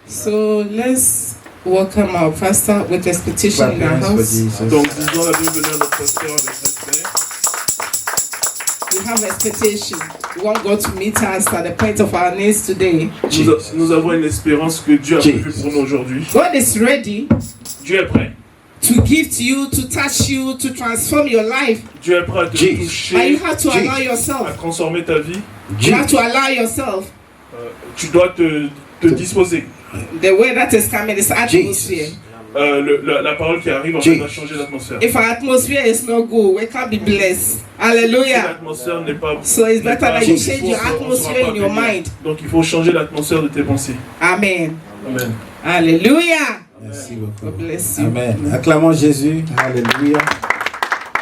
So let's welcome our pastor with expectation in our house. Donc disons la bienvenue à notre pasteur avec respect. We have expectation. We want God to meet us at the point of our needs today. Nous avons une espérance que Dieu a prévu pour nous aujourd'hui. God is ready. Dieu est prêt. To give to you, to touch you, to transform your life. Dieu est prêt à te toucher. But you have to allow yourself. À transformer ta vie. You have to allow yourself. Tu dois te disposer. The way that is coming is atmosphere. La parole qui arrive en fait va changer l'atmosphère. If our atmosphere is not good, we can't be blessed. Hallelujah. Si l'atmosphère n'est pas. So it's better that you change your atmosphere in your mind. Donc il faut changer l'atmosphère de tes pensées. Amen. Amen. Hallelujah. Merci beaucoup. God bless you. Amen. Acclamons Jésus. Alléluia.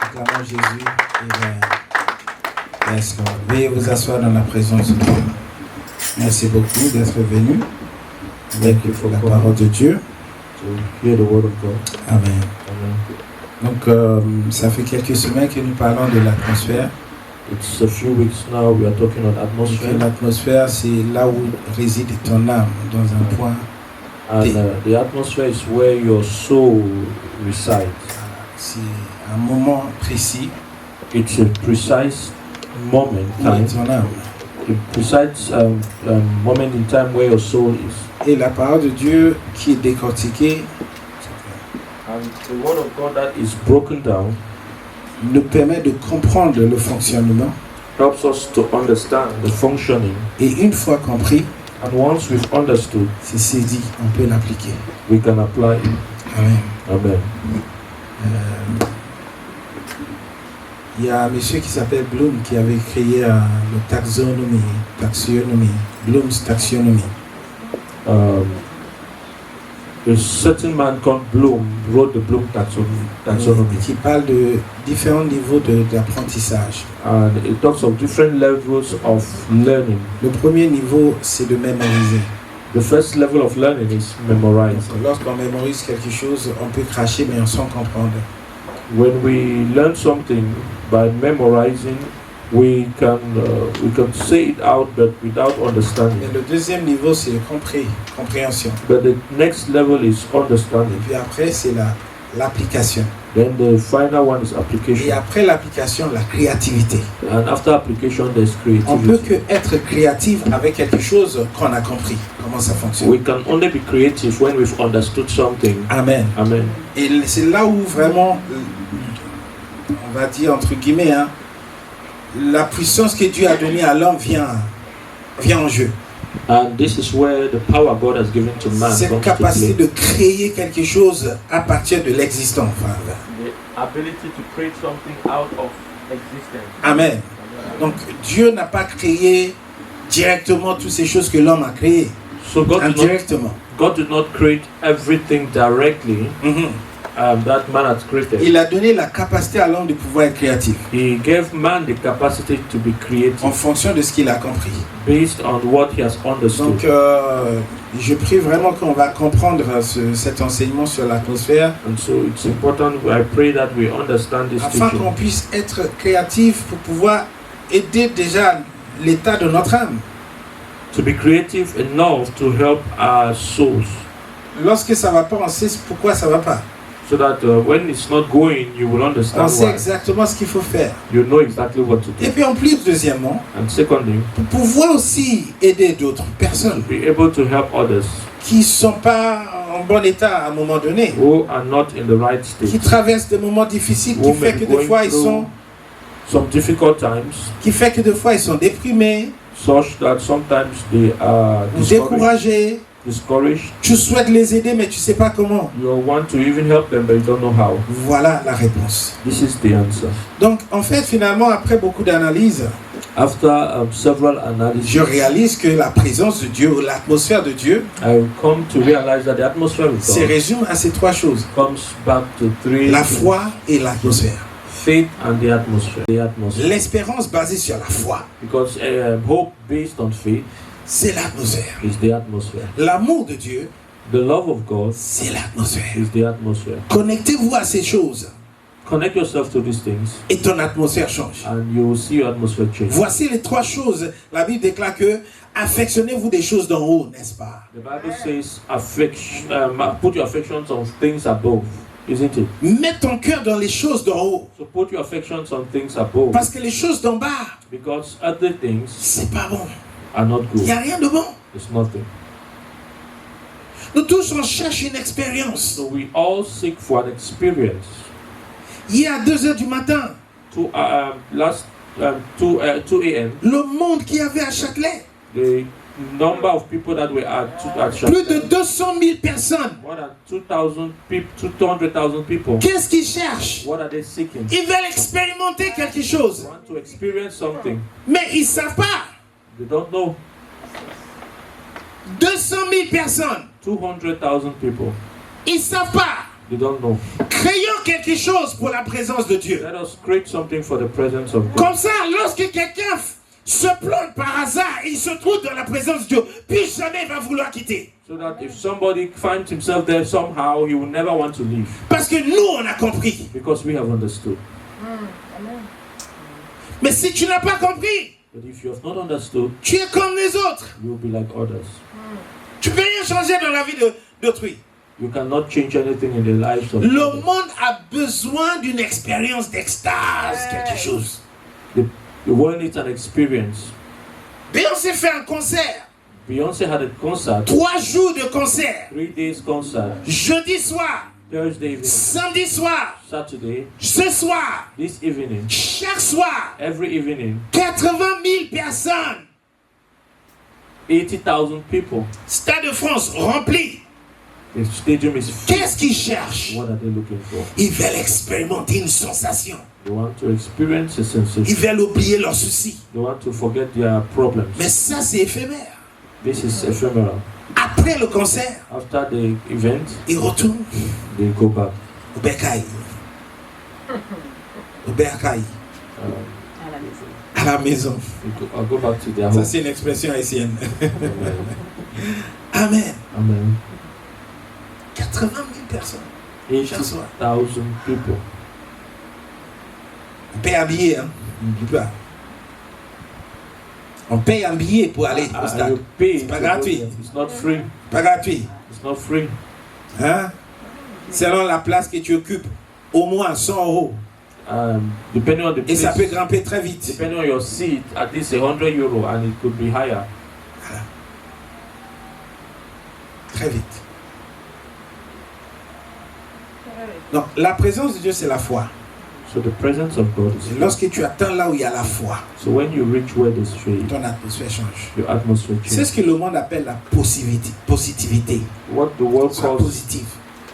Acclamons Jésus. Amen. Yes, Lord. Veuillez vous asseoir dans la présence de Dieu. Merci beaucoup d'être venu avec la parole de Dieu. Amen. Donc, ça fait quelques semaines que nous parlons de l'atmosphère. It's a few weeks now we are talking on atmosphere. L'atmosphère, c'est là où réside ton âme, dans un point. And the atmosphere is where your soul resides. C'est un moment précis. It's a precise moment, time. Ton âme. A precise moment in time where your soul is. Et la parole de Dieu qui est décortiquée, and the word of God that is broken down, nous permet de comprendre le fonctionnement. Helps us to understand the functioning. Et une fois compris, and once we've understood, c'est saisi, on peut l'appliquer. We can apply it. Amen. Amen. Il y a un monsieur qui s'appelle Bloom qui avait créé le taxonomie, Bloom's taxonomy. A certain man called Bloom wrote the Bloom taxonomy. Qui parle de différents niveaux d'apprentissage. And it talks of different levels of learning. Le premier niveau, c'est de mémoriser. The first level of learning is memorize. Lorsqu'on mémorise quelque chose, on peut cracher mais on s'en comprendre. When we learn something by memorizing, we can say it out but without understanding. Et le deuxième niveau, c'est compréhension. But the next level is understanding. Et puis après, c'est l'application. Then the final one is application. Et après l'application, la créativité. And after application, there's creativity. On peut que être créatif avec quelque chose qu'on a compris. Comment ça fonctionne. We can only be creative when we've understood something. Amen. Amen. Et c'est là où vraiment, on va dire entre guillemets, la puissance que Dieu a donnée à l'homme vient en jeu. And this is where the power God has given to man. Cette capacité de créer quelque chose à partir de l'existant. The ability to create something out of existence. Amen. Donc Dieu n'a pas créé directement toutes ces choses que l'homme a créées. So indirectement. God did not create everything directly. That man has created. Il a donné la capacité à l'homme de pouvoir être créatif. He gave man the capacity to be creative. En fonction de ce qu'il a compris. Based on what he has understood. Donc, je prie vraiment qu'on va comprendre cet enseignement sur l'atmosphère. And so it's important. I pray that we understand this afin qu'on puisse être créatif pour pouvoir aider déjà l'état de notre âme. To be creative enough to help our souls. Lorsque ça va pas, on sait pourquoi ça va pas. So that when it's not going, you will understand on sait exactement ce qu'il faut faire. You know exactly what to do. Et puis en plus, deuxièmement, and secondly, pour pouvoir aussi aider d'autres personnes be able to help others qui sont pas en bon état à un moment donné, who are not in the right state, qui traversent des moments difficiles, qui fait que des fois ils sont some difficult times, qui fait que des fois ils sont déprimés, such that sometimes they are découragés. Discouraged. Tu souhaites les aider mais tu sais pas comment. You want to even help them but you don't know how. Voilà la réponse. This is the answer. Donc en fait finalement après beaucoup d'analyses, after several analyses, je réalise que la présence de Dieu, l'atmosphère de Dieu, I come to realize that the atmosphere of God se résume à ces trois choses. Comes back to three. La foi et l'atmosphère. Faith and the atmosphere. L'espérance basée sur la foi. Because hope based on faith. C'est l'atmosphère. Is the atmosphere. L'amour de Dieu, the love of God, c'est l'atmosphère. Is the atmosphere. Connectez-vous à ces choses. Connect yourself to these things et ton atmosphère change. and you will see your atmosphere change. Voici les 3 choses. La Bible déclare que affectionnez-vous des choses d'en haut, n'est-ce pas? The Bible says, put your affections on things above, isn't it? Mets ton cœur dans les choses d'en haut. So put your affections on things above, Parce que les choses d'en bas, because other things c'est pas bon. are not Il n'y good. a rien de bon. It's nothing. Nous tous, on cherche une expérience. So we all seek for an experience. Hier à 2h du matin, 2 a.m. le monde qu'il y avait à Châtelet, the number of people that were at plus de Chapel, 200 000 personnes. more than 2,000 people, 200,000 people. Qu'est-ce qu'ils cherchent? What are they seeking? Ils veulent expérimenter quelque chose. They want to experience something. Mais ils ne savent pas. They don't know. 200 000 personnes. 200,000 people. Ils ne savent pas. They don't know. Créons quelque chose pour la présence de Dieu. Let us create something for the presence of God. Comme ça, lorsque quelqu'un se plante par hasard et il se trouve dans la présence de Dieu, plus jamais il va vouloir quitter. So that if somebody finds himself there somehow, he will never want to leave. Parce que nous, on a compris. Because we have understood. Mais si tu n'as pas compris, But if you have not understood, tu es comme les autres. you will be like others. Tu ne peux rien changer dans la vie d'autrui. You cannot change anything in the lives of Le others. monde a besoin d'une expérience d'extase, quelque chose. The world needs an experience. Beyoncé fait un concert. Beyoncé had a concert, 3 jours de concert. 3 days concert, Jeudi soir, Thursday evening, samedi soir, Saturday, ce soir, this evening, chaque soir, every evening, 80 000 personnes. 80,000 people. Stade de France rempli. The stadium is full. Qu'est-ce qu'ils cherchent? What are they looking for? Ils veulent expérimenter une sensation. They want to experience a Ils sensation. veulent oublier leurs soucis. They want to forget their problems. Mais ça, c'est éphémère. This is ephemeral. Après le concert, After the event, ils retournent they go back. au bercail. Au bercail. À la maison. I'll go back to their Ça, home. c'est une expression haïtienne. Amen. Amen. Amen. 80 000 personnes. 80,000 people. On paye un billet, hein. N'oublie pas. On paye un billet pour aller au And stade. you pay C'est pas to go gratuit. there. It's not free. Pas gratuit. It's not free. Hein? Selon la place que tu occupes, au moins 100 €. Depending on the Et ça peut place, grimper très vite. depending on your seat, at least 100 euro, and it could be higher. Très vite. Donc, la présence de Dieu, c'est la foi. So the presence of God is Et here. lorsque tu atteins là où il y a la foi, So when you reach where there's faith, ton atmosphère change. your atmosphere C'est changes. ce que le monde appelle la positivité. What the world Sois calls positif.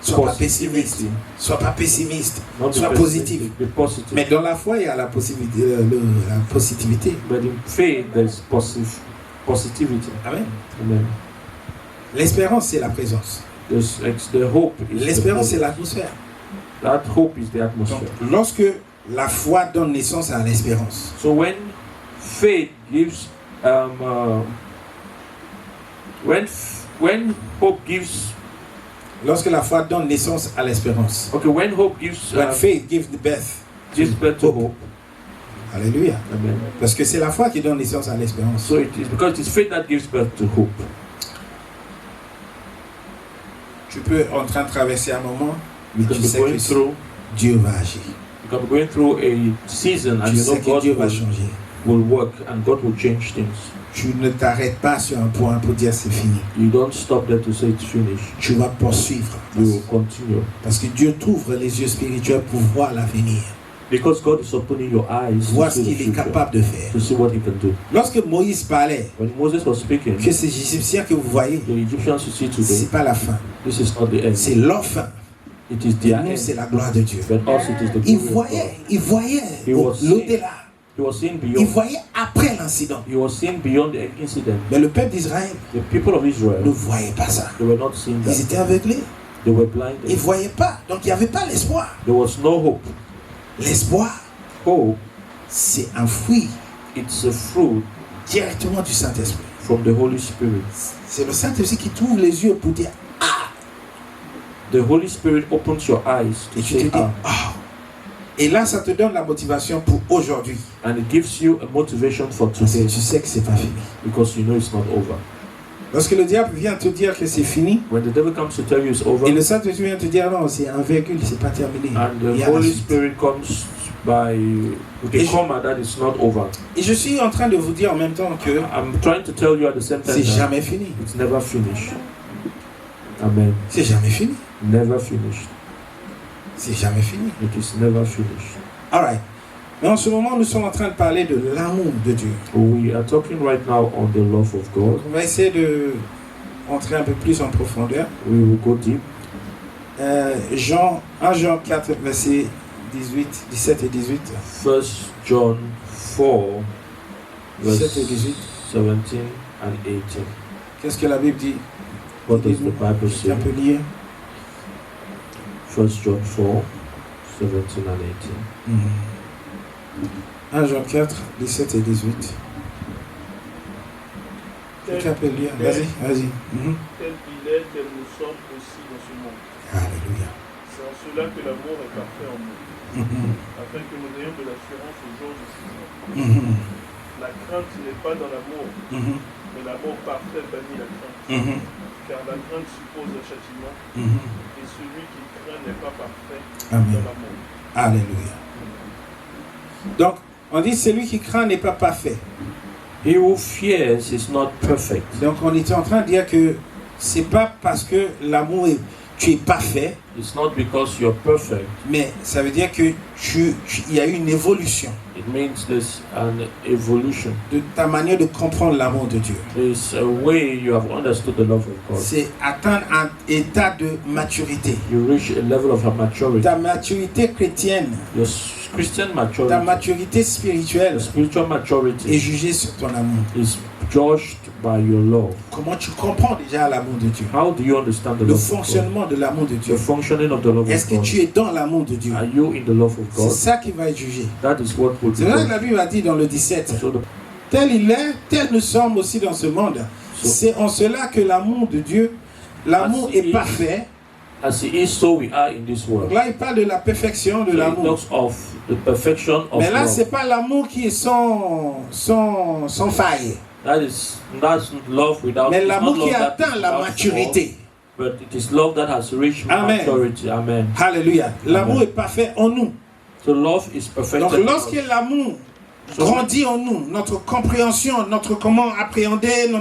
Sois pas pessimiste. positivity. Sois pas pessimiste. Not be Sois pessimistic, positif. be positive. Mais dans la foi, il y a la positivité. But in faith, there's positivity. Amen. Amen. L'espérance, c'est la présence. The hope is the L'espérance, c'est presence. l'atmosphère. That hope is the Donc, atmosphere. lorsque la foi donne naissance à l'espérance, So when faith gives, when hope gives, lorsque la foi donne naissance à l'espérance, okay, when hope gives when faith gives birth, birth to hope. Alléluia. Amen. Parce que c'est la foi qui donne naissance à l'espérance. So it is because it is faith that gives birth to hope. Tu peux en train de traverser un moment, mais You can tu be sais going que through, Dieu va agir. you can be going through a season, and Tu you know sais que God Dieu va changer. will work and God will change things. Tu ne t'arrêtes pas sur un point pour dire c'est fini. You don't stop there to say it's finished. Tu vas poursuivre. You will continue. Parce que Dieu t'ouvre les yeux spirituels pour voir l'avenir. Because God is opening your eyes to Voir ce see the qu'il est future, capable de faire. to see what He can do. Lorsque Moïse parlait, When Moses was speaking, que ces Égyptiens que vous voyez, the Egyptians you see today, c'est pas la fin, this is not the end. c'est leur fin. It is Et their nous, end. c'est la gloire de Dieu. But also it is the Il glory of God. voyait He was l'au-delà. He was seeing Il beyond. voyait après l'incident. He was seeing beyond the incident. Mais le peuple d'Israël The people of ne Israel, voyait pas ça. they were not seeing Ils that. étaient aveuglés. They were Ils ne blinded. voyaient pas. Donc il n'y avait pas l'espoir. There was no hope. L'espoir, Hope, c'est un fruit it's a fruit directement du Saint-Esprit. from the Holy Spirit. C'est le Saint-Esprit qui t'ouvre les yeux pour dire The Holy Spirit opens your eyes to et tu te say, dis, ah, ah, Et là, ça te donne la motivation pour aujourd'hui. And it gives you a motivation for Parce que today tu sais que c'est pas fini. because you know it's not over. Lorsque le diable vient te dire que c'est fini, When the devil comes to tell you it's over, et le Saint-Esprit vient te dire non, c'est un véhicule, c'est pas terminé. and Il y the a la Holy suite. Spirit comes by with Et a je- comma that it's not over. Et je suis en train de vous dire en même temps que I'm trying to tell you at the same time c'est that jamais fini. it's never finished. Amen. C'est jamais fini. Never finished. C'est jamais fini. It is never finished. Alright. Mais en ce moment, nous sommes en train de parler de l'amour de Dieu. We are talking right now on the love of God. On va essayer de entrer un peu plus en profondeur. We will go deep. 1 Jean 4, versets 18, 17 et 18. 1 John 4, verse 17 et 18. 17 and 18. Qu'est-ce que la Bible dit? What does the Bible say? Un peu lire. 1 John 4, 17 and 18. 1 Jean 4, 17 et 18. Quelqu'un peut lire? Vas-y, vas-y. Tel il est, tel nous sommes aussi dans ce monde. Alléluia. C'est en cela que l'amour est parfait en nous, afin que nous ayons de l'assurance au jour du jugement. La crainte n'est pas dans l'amour, mais l'amour parfait bannit la crainte. Car la crainte suppose un châtiment, et celui qui craint n'est pas parfait Amen. dans l'amour. Alléluia. Donc, on dit celui qui craint n'est pas parfait. He who fears is not perfect. Donc, on était en train de dire que c'est pas parce que l'amour est, tu es parfait, It's not because you're perfect. mais ça veut dire que il y a eu une évolution It means there's an evolution. de ta manière de comprendre l'amour de Dieu. There's a way you have understood the love of God. C'est atteindre un état de maturité. You reach a level of maturity. Ta maturité chrétienne, Your Christian ta maturity, maturité spirituelle your spiritual est maturity jugée sur ton amour. is judged by your love. Comment tu comprends déjà l'amour de Dieu? How do you understand the Le love of God? fonctionnement de l'amour de Dieu. The functioning of the love Est-ce of que God. tu es dans l'amour de Dieu? Are you in the love of C'est God? ça qui va être jugé. That is what will be C'est vrai que judged. la Bible a dit dans le 17, So, tel il est, tel nous sommes aussi dans ce monde. C'est en cela que l'amour de Dieu, l'amour As he est is. parfait. as he is, so we are in this Donc world. là, il parle de la perfection de So it l'amour. talks of the perfection of Mais là, love. c'est pas l'amour qui est sans faille. That's love without. Mais it's l'amour not qui love that atteint is la without maturité. fault, but it is love that has reached Amen. maturity. Amen. Alléluia. L'amour Amen. est parfait en nous. So love is perfected. Donc in lorsque us. l'amour So- grandit en nous, notre compréhension, notre comment appréhender,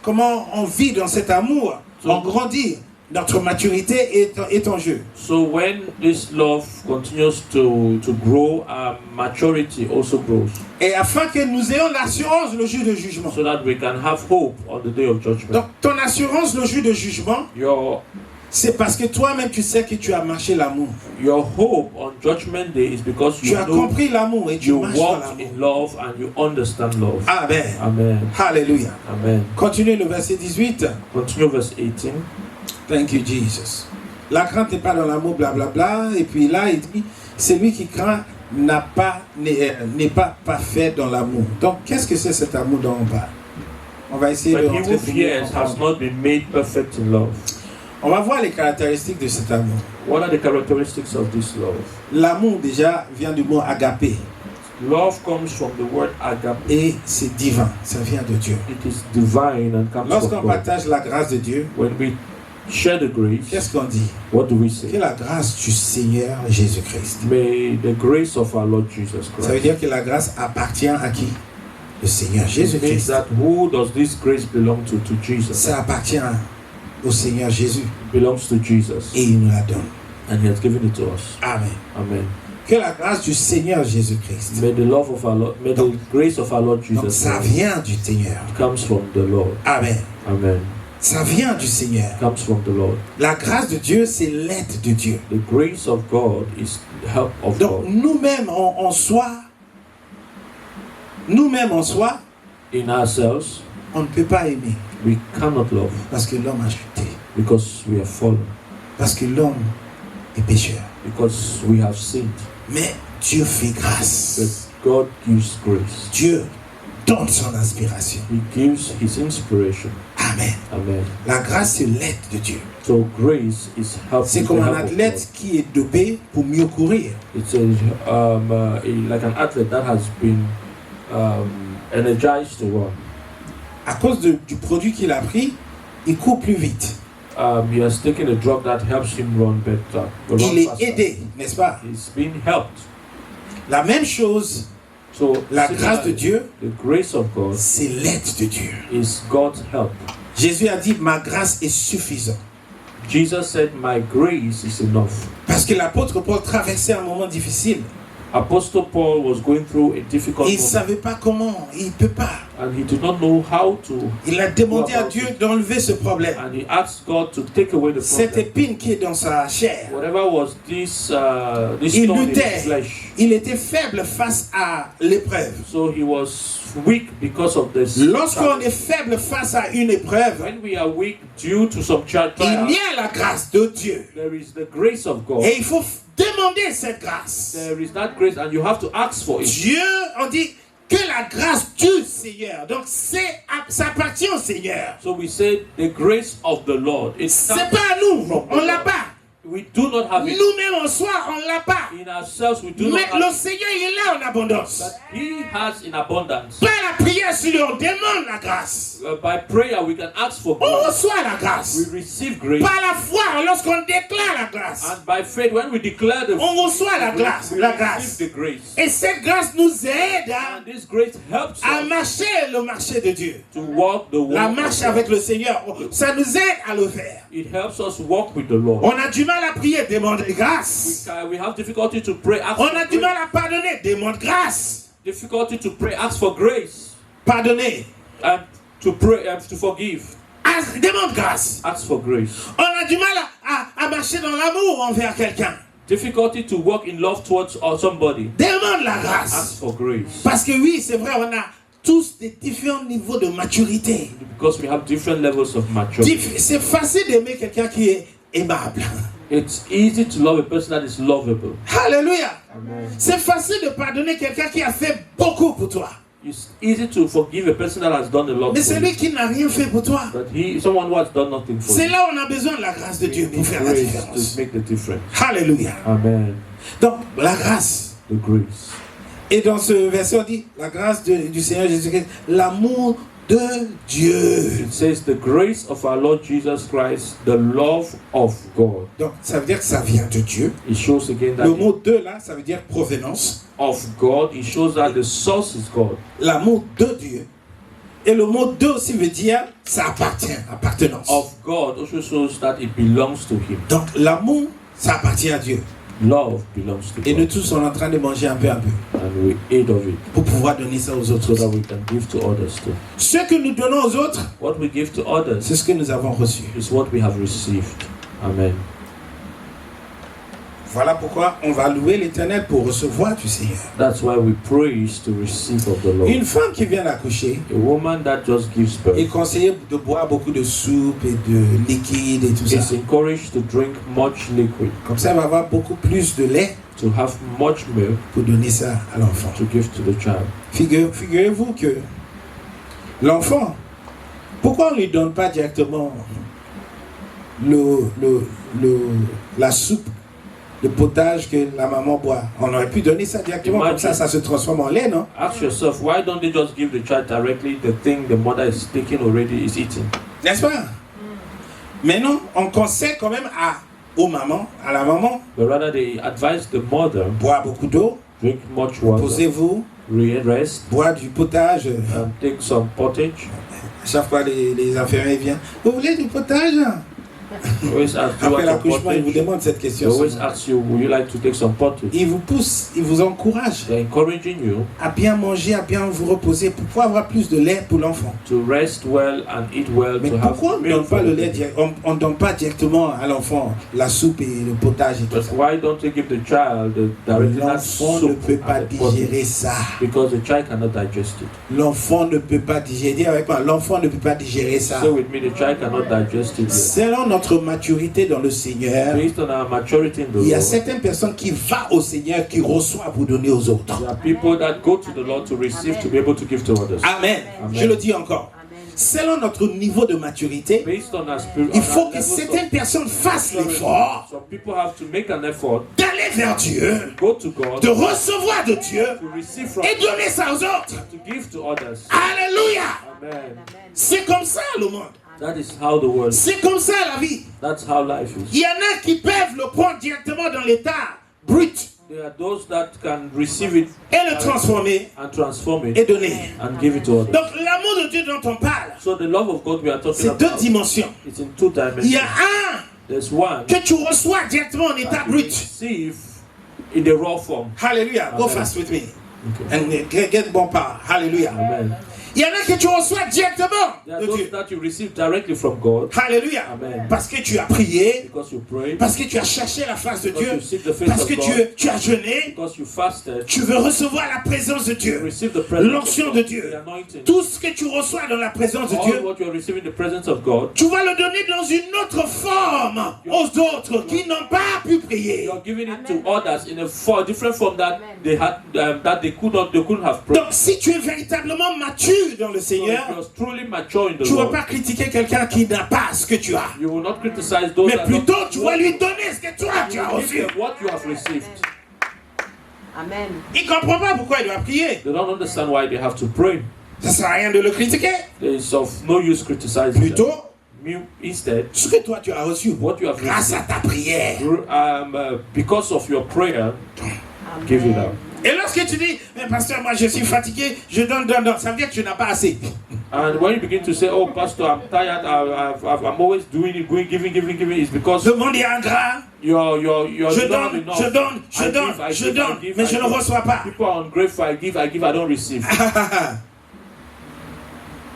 comment on vit dans cet amour, So- on grandit. Notre maturité est en jeu. So when this love continues to grow, our maturity also grows, Et afin que nous ayons l'assurance le jour de jugement. so that we can have hope on the day of judgment. Donc ton assurance le jour de jugement, Your c'est parce que toi-même tu sais que tu as marché l'amour. hope on Judgment Day is because Tu you as know compris l'amour et tu you marches dans walk l'amour. in love and you understand love. Amen. Amen. Alléluia. Amen. Continuez le verset 18. Continue verse 18. Thank you, Jesus. La crainte n'est pas dans l'amour, blablabla. Et puis là, il dit, celui qui craint n'est pas parfait dans l'amour. Donc, qu'est-ce que c'est cet amour dont on parle? On va essayer But de he rentrer who pour mieux fears has comprendre. not been made perfect in love. On va voir les caractéristiques de cet amour. What are the characteristics of this love? L'amour, déjà, vient du mot agapé. Love comes from the word agape. Et c'est divin. Ça vient de Dieu. It is divine and comes Lorsqu'on from God. partage la grâce de Dieu, When we share the grace, qu'est-ce qu'on dit? what do we Que say? la grâce du Seigneur Jésus-Christ. May the grace of our Lord Jesus Ça veut Christ. dire que la grâce appartient à qui? Le Seigneur It means Jésus-Christ. that who does this grace belong to? To Jesus. Ça appartient au Seigneur Jésus. It belongs to Jesus. Et il nous la donne. And he has given it to us. Amen. Amen. Que la grâce du Seigneur Jésus-Christ. May the love of our Lord, may the grace of our Lord Donc Jesus ça Christ vient du Seigneur. comes from the Lord. Amen. Amen. Ça vient du Seigneur. Comes from the Lord. La grâce de Dieu, c'est l'aide de Dieu. The grace of God is the help of Donc God. nous-mêmes en soi, In ourselves, on ne peut pas aimer. we cannot love Parce que l'homme a chuté. because we have fallen, Parce que l'homme est pécheur. because we have sinned. Mais Dieu fait grâce. But God gives grace. Dieu donne son inspiration. He gives His inspiration. Amen. Amen. La grâce, c'est l'aide de Dieu. So grace is help. C'est is comme the un help of athlète qui est dopé pour mieux courir. God. It's like an athlete that has been energized to run. À cause du produit qu'il a pris, il court plus vite. He has taken a drug that helps him run better. Il est aidé, n'est-ce pas? He's been helped. La même chose, So la grâce de Dieu, the grace of God c'est l'aide de Dieu. is God's help. Jésus a dit, ma grâce est suffisante. Jesus said, "My grace is enough." Parce que l'apôtre Paul traversait un moment difficile. Apostle Paul was going through a difficult Il ne moment, savait pas comment, il ne peut pas. and he did not know how to. Il a demandé à Dieu d'enlever ce problème. And he asked God to take away the Cette problem. épine qui est dans sa chair. Whatever was this Il stone in his luttait. flesh. Il était faible face à l'épreuve. So he was weak because of this. Lorsqu'on est faible face à une épreuve, When we are weak due to some il trial, y a la grâce de Dieu. there is the grace of God. Et il faut demander cette grâce. There is that grace, and you have to ask for it. Dieu, on dit que la grâce du Seigneur. Donc ça appartient au Seigneur. So we say the grace of the Lord. It's C'est not pas à nous, from the on l'a Lord. pas. We do not have it Nous-mêmes en soi, on l'a pas. in ourselves. We do Mais not le have it. Seigneur il est là en abondance. But He has in abundance. Par la prière, si on demande la grâce, By prayer, we can ask for on grace. reçoit la grâce. We receive grace. Par la foi, lorsqu'on déclare la grâce, And by faith, when we declare the on reçoit la grâce. we La receive grâce. the grace. Et cette grâce nous aide And this grace helps à us marcher le marché de Dieu. to walk the La walk. marche avec le Seigneur, ça nous aide à le faire. It helps us walk with the Lord. On a du mal à prier, demande grâce. We have difficulty to pray, ask On for a du grace. mal à pardonner, demande grâce. Difficulty to pray, ask for grace. Pardonner, And to pray, to forgive, demande grâce. ask for grace. On a du mal à marcher dans l'amour envers quelqu'un. Difficulty to walk in love towards somebody, Demande la ask grâce. for grace. Parce que oui, c'est vrai, on a tous des différents niveaux de maturité. Because we have different levels of maturity. C'est facile d'aimer quelqu'un qui est aimable. It's easy to love a person that is lovable. Alléluia. Amen. C'est facile de pardonner quelqu'un qui a fait beaucoup pour toi. It's easy to forgive a person that has done a lot Mais for celui you. qui n'a rien fait pour toi, But someone who has done nothing for c'est you. là où on a besoin de la grâce de Dieu pour faire la Grace différence. to make the difference. Alléluia. Amen. Donc, la grâce. The grace. Et dans ce verset, on dit la grâce du Seigneur Jésus-Christ, l'amour de Dieu. It says the grace of our Lord Jesus Christ, the love of God. Donc, ça veut dire que ça vient de Dieu. It shows again that Le mot de là, ça veut dire provenance. of God. It shows that the source is God. L'amour de Dieu. Et le mot de aussi veut dire ça appartient, appartenance. Of God also shows that it belongs to Him. Donc, l'amour, ça appartient à Dieu. Love belongs to Et nous God. tous, on est en train de manger un peu And we eat of it pour pouvoir donner ça aux autres so that aussi. we can give to others too. Ce que nous donnons aux autres, What we give to others c'est ce que nous avons reçu. is what we have received. Amen. Voilà pourquoi on va louer l'Éternel pour recevoir du Seigneur. That's why we praise to receive of the Lord. Une femme qui vient d'accoucher A woman that just gives est birth conseillée de boire beaucoup de soupe et de liquide et tout ça. is encouraged to drink much liquid, Comme ça, elle va avoir beaucoup plus de lait to have much milk pour donner ça à l'enfant. to give to the child. Figurez-vous que l'enfant, pourquoi on ne lui donne pas directement la soupe, le potage que la maman boit? On aurait pu donner ça directement, comme ça, ça se transforme en lait, non? Ask yourself, why don't they just give the child directly the thing the mother is taking already is eating? N'est-ce pas? Mais non, on conseille quand même à la maman, But rather they advise the mother, boire beaucoup d'eau, drink much water, posez-vous, rest, boire du potage. and take some pottage. À chaque fois, les infirmiers viennent. Vous voulez du potage? Always ask you Après want some l'accouchement, ils vous pottage. demandent cette They question. always ask you, would you like to take some pottage? Ils vous poussent, ils vous encouragent They're encouraging you à bien manger, à bien vous reposer pour pouvoir avoir plus de lait pour l'enfant. to rest well and eat well. Mais to have pourquoi on ne milk donne pas for le the lait baby. direct? On ne donne pas directement à l'enfant la soupe et le potage et tout But ça. why don't you give the child directly that L'enfant ne soup peut pas and the pottage? digérer ça. Because the child cannot digest it. L'enfant ne peut pas digérer. Dis avec moi, l'enfant ne peut pas digérer ça. So with me, the child cannot digest it. Yet. Selon notre maturité dans le Seigneur, Based on our maturity in the il y a Lord, certaines personnes qui vont au Seigneur, qui reçoivent pour donner aux autres. there are people that go to the Lord to receive, to be able to give to others. Amen. Amen. Je le dis encore. selon notre niveau de maturité, based on our spirit. il faut que certaines personnes fassent l'effort Some people have to make an effort, d'aller vers Dieu, go to God, de recevoir de Dieu to receive from et donner ça aux autres. to give to others. Alléluia. Amen. C'est comme ça le monde. That is how the world. C'est comme ça la vie. That's how life Il is. y en a qui peuvent le prendre directement dans l'état brut There are those that can receive it et le transformer and transform et it donner. and give it to others. Donc l'amour de Dieu dont on parle, So the love of God we are talking c'est deux about, dimensions. it's in two Il y a dimensions. There's one que tu reçois directement en état that you brut. receive in the raw form. Hallelujah. Go Amen. fast with me. Okay. And get bon part. Hallelujah. Amen. Il y en a que tu reçois directement There are de those Dieu. that you receive directly from God Hallelujah. Amen. Parce que tu as prié, because you pray, parce que tu as cherché la face de because Dieu, you seek the face parce of que God, tu as jeûné, because you fasted, tu veux recevoir la présence de you Dieu, receive the presence l'onction of de God, Dieu. the anointing. Tout ce que tu reçois dans la présence de All Dieu, what you are receiving in the presence of God, tu vas le donner dans une autre forme aux autres qui n'ont pas pu prier. you are giving it to others in a different form that they had that they couldn't have prayed. Donc si tu es véritablement mature dans le So if Seigneur, you are truly mature in the tu ne vas Lord, pas critiquer quelqu'un qui n'a pas ce que tu as. you will not criticize those Mais that plutôt don't tu vas lui donner ce que toi tu you as will give reçu. them what you have received. Amen. Il ne comprend pas pourquoi il doit prier. They don't understand why they have to pray. Ça ne sert à rien de le critiquer. There is of no use criticizing them. Plutôt, Instead, ce que toi tu as reçu what you have grâce à received, ta prière. because of your prayer, give it out. Et lorsque tu dis, mais pasteur, moi je suis fatigué, je donne, ça veut dire que tu n'as pas assez. And when you begin to say, "Oh, pastor, I'm tired. I'm always doing it, giving," it's because Le monde est ingrat. you're Je not donne, enough. je donne, je I donne, give, I je give, donne, I give, mais I je ne give. reçois pas. People are ungrateful. I give, I don't receive.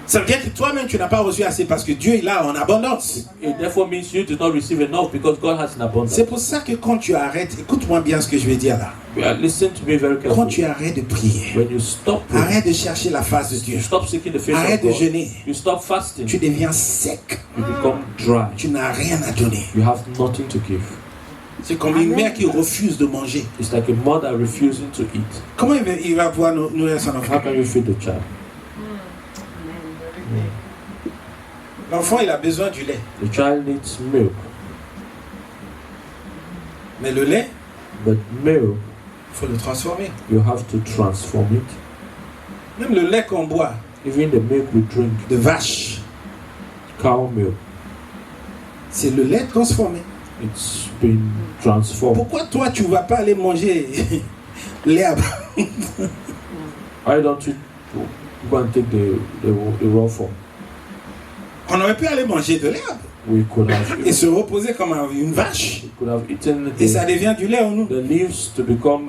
Ça veut dire que toi-même tu n'as pas reçu assez parce que Dieu est là en abondance. It therefore means you do not receive enough because God has an abundance. C'est pour ça que quand tu arrêtes, écoute-moi bien ce que je vais dire là. Listen to me very Quand tu carefully. arrêtes de prier, When you stop praying, arrête de chercher la face de Dieu, you stop seeking the face arrête of de God. jeûner, You stop fasting. tu deviens sec. You become dry. Tu n'as rien à donner. You have nothing to give. C'est comme une mère qui refuse de manger. It's like a mother refusing to eat. Comment il va pouvoir nourrir son enfant? How can you feed the child? L'enfant, il a besoin du lait. The child needs milk, Mais le lait, but milk, il faut le transformer. you have to transform it. Même le lait qu'on boit Even the milk we drink, de vache, cow milk, c'est le lait transformé. it's been transformed. Pourquoi toi, tu ne vas pas aller manger l'herbe? Why don't you go and take the raw form? On aurait pu aller manger de l'herbe We could have, et se reposer comme une vache. we could have eaten Et ça the devient du lait en nous. leaves to become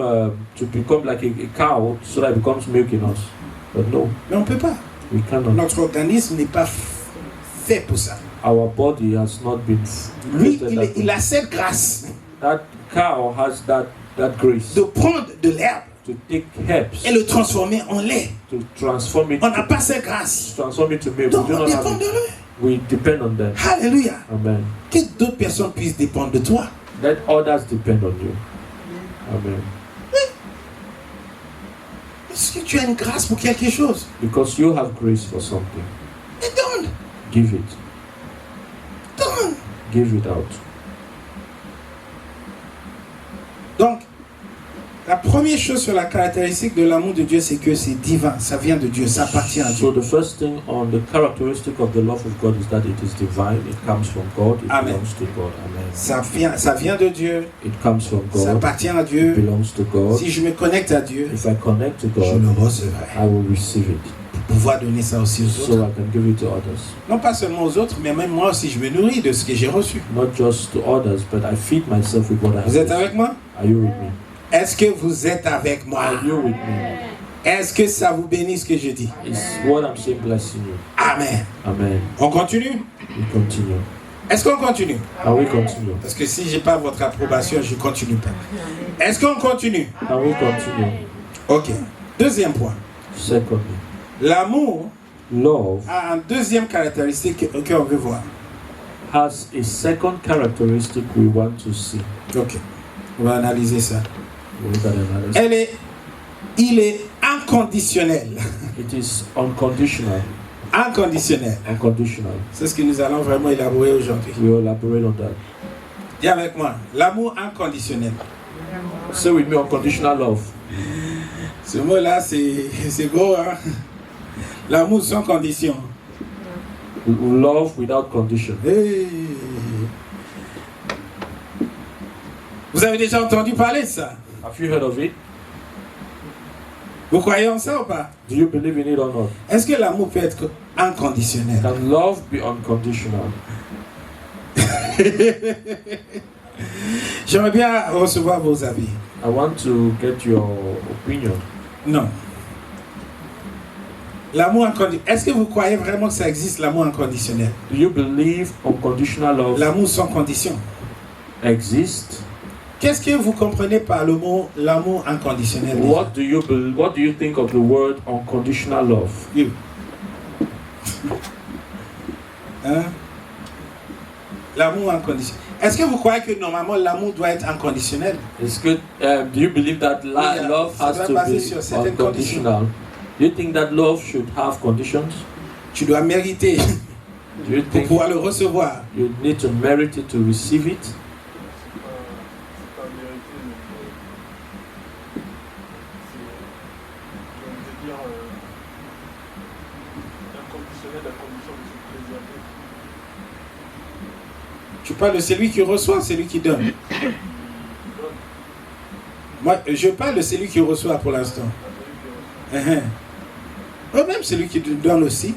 like a cow, so that it becomes milk in us. But no, Mais on ne peut pas. we cannot. Notre organisme n'est pas fait pour ça. Our body has not been Lui, created that way. il a cette grâce That cow has that grace de prendre de l'herbe to take herbs et le transformer en lait. to transform it On n'a pas cette grâce. transform it to milk. Donc We do on not have dépend de it. lui. We depend on them. Alléluia. Amen. Que d'autres personnes puissent dépendre de toi. Let others depend on you. Amen. Est-ce que tu as une grâce pour quelque chose? Because you have grace for something. Et donne. Give it. Donne. Give it out. Donc, la première chose sur la caractéristique de l'amour de Dieu, c'est que c'est divin. Ça vient de Dieu. Ça appartient à Dieu. So the first thing on the characteristic of the love of God is that it is divine. It comes from God. It Amen. belongs to God. Amen. Ça vient de Dieu. It comes from Ça God. appartient à It Dieu. belongs to God. Si je me connecte à Dieu, If I connect to je God, le recevrai. I will receive it. Pour pouvoir donner ça aussi aux So autres. I can give it to others. Non pas seulement aux autres, mais même moi aussi, je me nourris de ce que j'ai reçu. Not just to others, but I feed myself with what I Vous êtes have. avec moi? Are you with me? Est-ce que vous êtes avec moi? Are you with me? Est-ce que ça vous bénit ce que je dis? Is what I'm saying blessing you. Amen. Amen. On continue? We continue. Est-ce qu'on continue? Can we continue? Parce que si j'ai pas votre approbation, je continue pas. Est-ce qu'on continue? Can we continue? Ok. Deuxième point. Secondly, L'amour love a une deuxième caractéristique qu'on veut voir. has a second characteristic we want to see. Ok. On va analyser ça. We'll look at analysis. Il est inconditionnel. It is unconditional. inconditionnel. Unconditional. C'est ce que nous allons vraiment élaborer aujourd'hui. We will elaborate on that. Dis avec moi, l'amour inconditionnel. Say with me, unconditional love. Ce mot-là, c'est gros, hein? L'amour sans condition. Love without condition. Hey. Vous avez déjà entendu parler de ça? Have you heard of it? Vous croyez en ça ou pas? Do you believe in it or not? Est-ce que l'amour peut être inconditionnel? Can love be unconditional? J'aimerais bien recevoir vos avis. I want to get your opinion. Non. L'amour inconditionnel. Est-ce que vous croyez vraiment que ça existe, l'amour inconditionnel? Do you believe unconditional love L'amour sans condition. exists? Qu'est-ce que vous comprenez par le mot l'amour inconditionnel? déjà? What do you think of the word unconditional love? You. Hein? L'amour inconditionnel. Est-ce que vous croyez que normalement l'amour doit être inconditionnel? It's good. Do you believe that Yeah, love ça has doit to baser be sur certaines unconditional? Do you think that love should have conditions? Tu dois mériter Do you pour think pouvoir le recevoir. you need to merit it to receive it? C'est pas mérité, mais je veux dire, inconditionnel, la condition de se préserver. Tu parles de celui qui reçoit, celui qui donne. Moi, je parle de celui qui reçoit pour l'instant. Ou même celui qui donne aussi.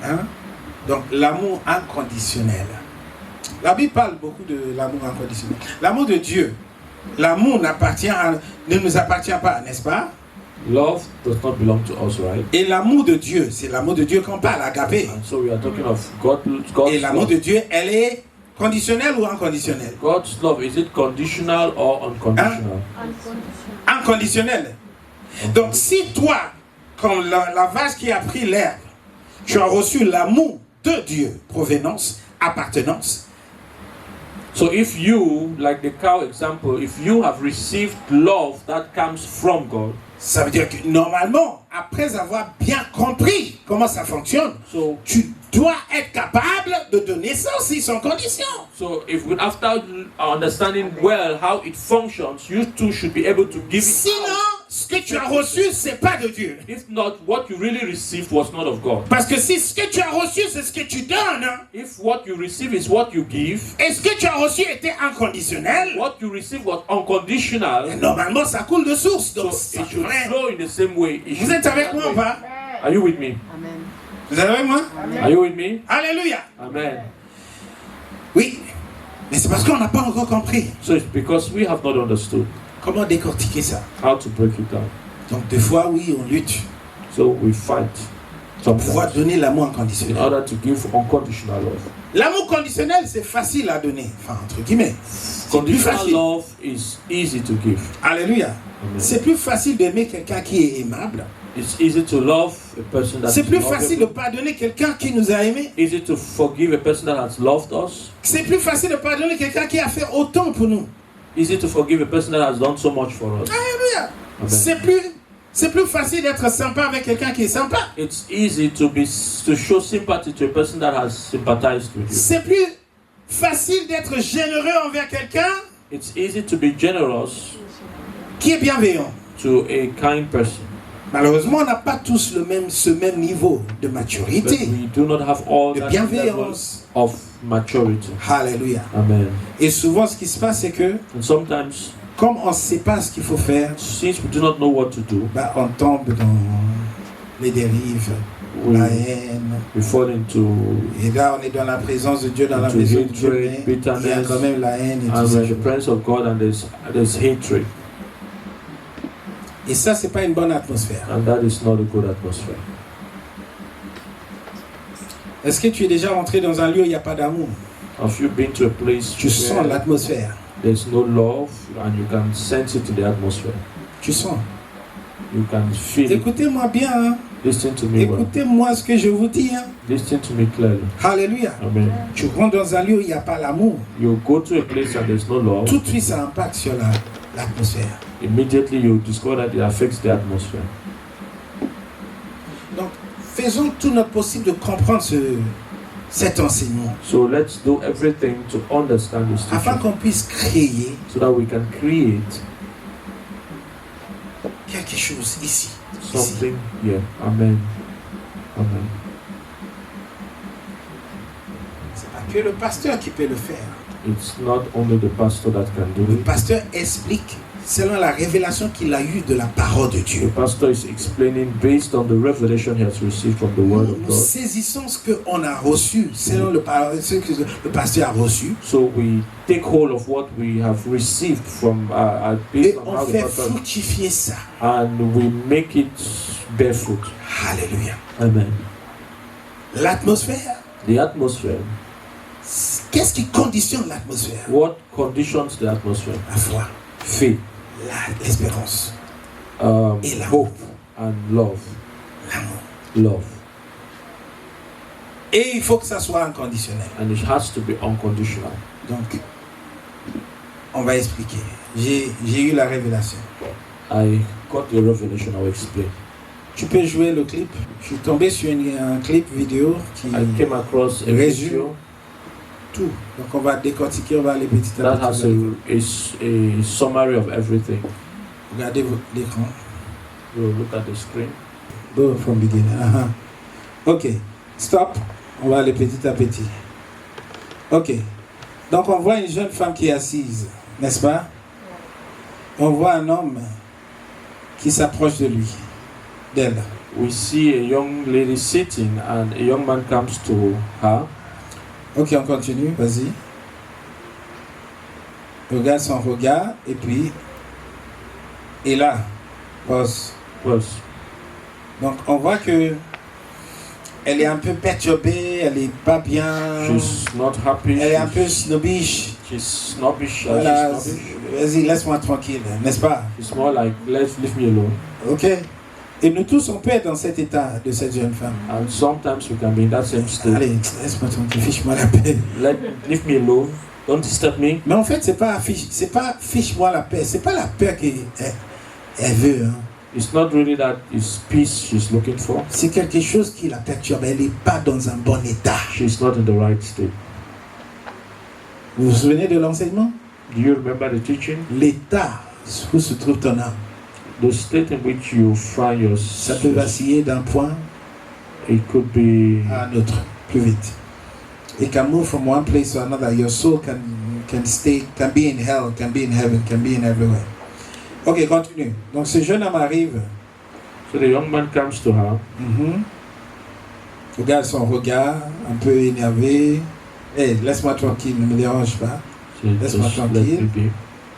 Hein? Donc, l'amour inconditionnel. La Bible parle beaucoup de l'amour inconditionnel. L'amour de Dieu. L'amour ne nous appartient pas, n'est-ce pas? Love does not belong to us, right? Et l'amour de Dieu, c'est l'amour de Dieu qu'on parle, agapé. And so we are talking of God's Et l'amour love. de Dieu, elle est conditionnelle ou inconditionnelle? God's love, is it conditional or unconditional? Inconditionnelle. Donc, si toi, comme la vache qui a pris l'herbe, tu as reçu l'amour de Dieu, provenance, appartenance. So if you, like the cow example, if you have received love that comes from God, Ça veut dire que normalement, après avoir bien compris comment ça fonctionne, so tu dois être capable de donner ça aussi sans condition. after understanding well how it functions, you too should be able to give it Sinon, out. ce que tu as reçu, c'est pas de Dieu. If not, what you really received was not of God. Parce que si ce que tu as reçu, c'est ce que tu donnes, If what you receive is what you give, et ce que tu as reçu était inconditionnel, what you receive was unconditional, normalement ça coule de source. so Donc, it ça should devrait- flow in the same way. It Vous should êtes be avec that moi ou way. pas? Are you with me? Amen. Vous êtes avec moi? Are you with me? Alléluia. Amen. Oui, mais c'est parce qu'on n'a pas encore compris So it's because we have not understood comment décortiquer ça. how to break it down. Donc des fois, oui, on lutte So we fight pour pouvoir sometimes donner l'amour in inconditionnel. order to give unconditional love. L'amour conditionnel, c'est facile à donner, enfin entre guillemets. C'est plus Conditional facile. love is easy to give. Alléluia. Amen. C'est plus facile d'aimer quelqu'un qui est aimable. It's easy to love a person that C'est is plus facile de lovable. pardonner quelqu'un qui nous a aimés. Easy to forgive a person that has loved us. C'est plus facile de pardonner quelqu'un qui a fait autant pour nous. Easy to forgive a person that has done so much for us. Alléluia. Amen. C'est plus facile d'être sympa avec quelqu'un qui est sympa. It's easy to show sympathy to a person that has sympathized with you. C'est plus facile d'être généreux envers quelqu'un It's easy to be generous qui est bienveillant. to a kind person. Malheureusement, on n'a pas tous ce même niveau de But maturité, we do not have all de that level bienveillance. of maturity. Alléluia. Amen. Et souvent, ce qui se passe, c'est que, And sometimes, comme on ne sait pas ce qu'il faut faire, since we do not know what to do, on tombe dans les dérives, la haine. we fall into Et là, on est dans la présence de Dieu, dans la Into maison de Dieu, hatred, mais il y a bitterness, quand même la haine et tout and ça. we're in the presence of God, and there's hatred, Et ça, c'est pas une bonne atmosphère. and that is not a good atmosphere. Est-ce que tu es déjà rentré dans un lieu où il n'y a pas d'amour? Have you been to a place Tu sens where l'atmosphère. there's no love, and you can sense it in the atmosphere? Tu sens. You can feel it. Écoutez-moi bien. Hein. Listen to me well. Écoutez-moi ce que je vous dis. Hein. Listen to me clearly. Alléluia. Amen. Tu rentres dans un lieu où il n'y a pas l'amour. You go to a place and there's no love. Tout de suite, ça impacte sur l'atmosphère. Immediately you discover that it affects the atmosphere. Donc, faisons tout notre possible de comprendre cet enseignement, So let's do everything to understand this afin teaching, qu'on puisse créer so that we can create quelque chose ici. something here. Amen. Amen. C'est pas que le pasteur qui peut le faire. It's not only the pastor that can do Le it. pasteur explique selon la révélation qu'il a eue de la parole de The Dieu. pastor is explaining based on the revelation he has received from the word of Nous God. saisissons ce qu'on a reçu, selon ce que le pasteur a reçu, So we take hold of what we have received from based et on on how the fait pastor, fructifier ça. and we make it bear fruit. Alléluia. Amen. L'atmosphère, The atmosphere. qu'est-ce qui conditionne l'atmosphère? What conditions the atmosphere? La foi, Faith, l'espérance, Et l'amour. hope, and love. l'amour. Love. Et il faut que ça soit inconditionnel. And it has to be unconditional. Donc, on va expliquer. J'ai eu la révélation. I got the revelation, I will explain. Tu peux jouer le clip. Je suis tombé sur un clip vidéo qui I came across a résume video tout. Donc on va décortiquer, on va aller petit à that has petit. a summary of everything. Regardez l'écran. You look at the screen. Go from beginning. Ok. Stop. On va aller petit à petit. Ok. Donc on voit une jeune femme qui est assise, n'est-ce pas? On voit un homme qui s'approche de lui, d'elle. We see a young lady sitting and a young man comes to her. Ok, on continue, vas-y. Regarde son regard et puis, et là, pause. Well, Donc on voit que elle est un peu perturbée, elle est pas bien, she's not happy. elle est un peu snobbish. She's snobbish. Voilà, She's snobbish. vas-y, laisse-moi tranquille, n'est-ce pas? It's more like, let's leave me alone. Ok. Et nous tous, on peut être dans cet état de cette jeune femme. And sometimes we can be in that same state. Allez, laisse-moi tranquille, fiche-moi la paix. Leave me alone. Don't disturb me. Mais en fait, c'est pas fiche-moi la paix, c'est pas la paix qu'elle veut. Hein. It's not really that it's peace she's looking for. C'est quelque chose qui la perturbe, elle n'est pas dans un bon état. She's not in the right state. Vous vous souvenez de l'enseignement? Do you remember the teaching? L'état où se trouve ton âme. The state in which you find Ça peut yourself. vaciller d'un point It could be à un autre, plus vite. It can move from one place to another. Your soul can be in hell, can be in heaven, can be in everywhere. Ok, continue. Donc ce jeune homme arrive. so the young man comes to her. Regarde son regard, un peu énervé. Hey, laisse-moi tranquille, ne me dérange pas. So Laisse-moi just let tranquille.